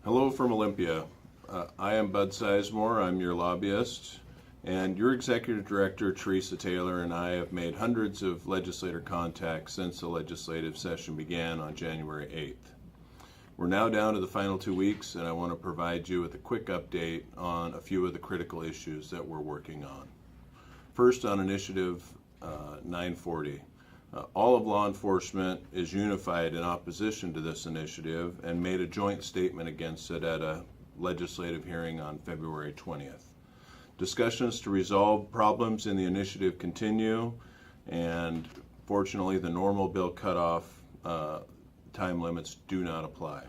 Hello from Olympia. I am Bud Sizemore. I'm your lobbyist, and your executive director, Teresa Taylor, and I have made hundreds of legislator contacts since the legislative session began on January 8th. We're now down to the final 2 weeks, and I want to provide you with a quick update on a few of the critical issues that we're working on. First, on Initiative 940. All of law enforcement is unified in opposition to this initiative and made a joint statement against it at a legislative hearing on February 20th. Discussions to resolve problems in the initiative continue, and fortunately the normal bill cutoff time limits do not apply.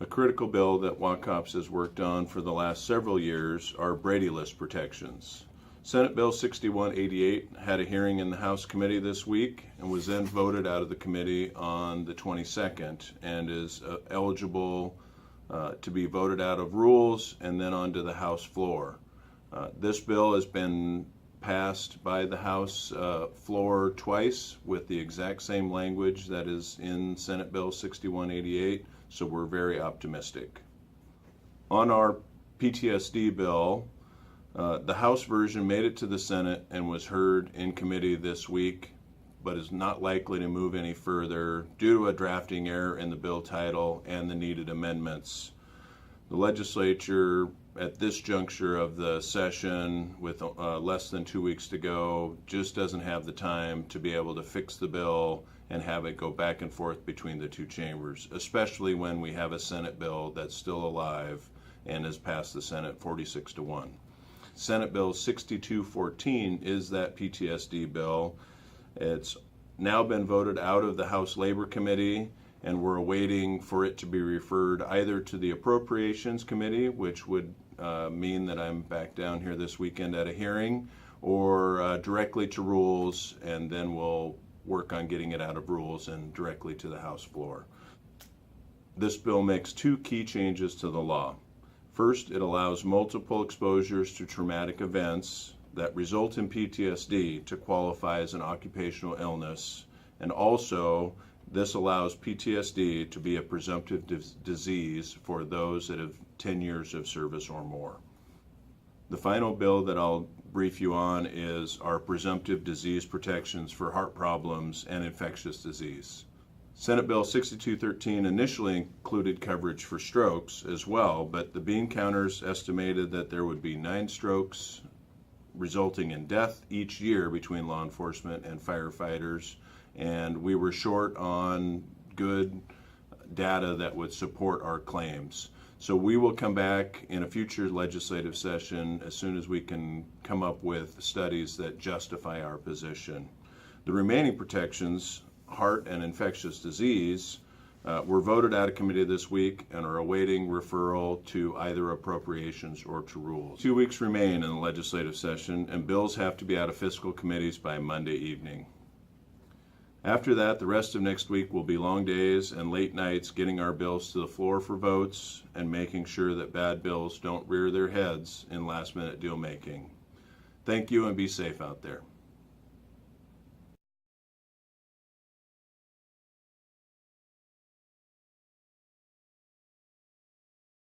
A critical bill that WACOPS has worked on for the last several years are Brady List protections. Senate Bill 6188 had a hearing in the House committee this week and was then voted out of the committee on the 22nd and is eligible to be voted out of rules and then onto the House floor. This bill has been passed by the House floor twice with the exact same language that is in Senate Bill 6188, so we're very optimistic. On our PTSD bill, the House version made it to the Senate and was heard in committee this week, but is not likely to move any further due to a drafting error in the bill title and the needed amendments. The legislature, at this juncture of the session, with less than 2 weeks to go, just doesn't have the time to be able to fix the bill and have it go back and forth between the two chambers, especially when we have a Senate bill that's still alive and has passed the Senate 46-1. Senate Bill 6214 is that PTSD bill. It's now been voted out of the House Labor Committee, and we're awaiting for it to be referred either to the Appropriations Committee, which would mean that I'm back down here this weekend at a hearing, or directly to Rules, and then we'll work on getting it out of Rules and directly to the House floor. This bill makes two key changes to the law. First, it allows multiple exposures to traumatic events that result in PTSD to qualify as an occupational illness, and also this allows PTSD to be a presumptive disease for those that have 10 years of service or more. The final bill that I'll brief you on is our presumptive disease protections for heart problems and infectious disease. Senate Bill 6213 initially included coverage for strokes as well, but the bean counters estimated that there would be 9 strokes resulting in death each year between law enforcement and firefighters, and we were short on good data that would support our claims. So we will come back in a future legislative session as soon as we can come up with studies that justify our position. The remaining protections, heart and infectious disease, were voted out of committee this week and are awaiting referral to either Appropriations or to Rules. 2 weeks remain in the legislative session, and bills have to be out of fiscal committees by Monday evening. After that, the rest of next week will be long days and late nights getting our bills to the floor for votes and making sure that bad bills don't rear their heads in last-minute deal making. Thank you, and be safe out there.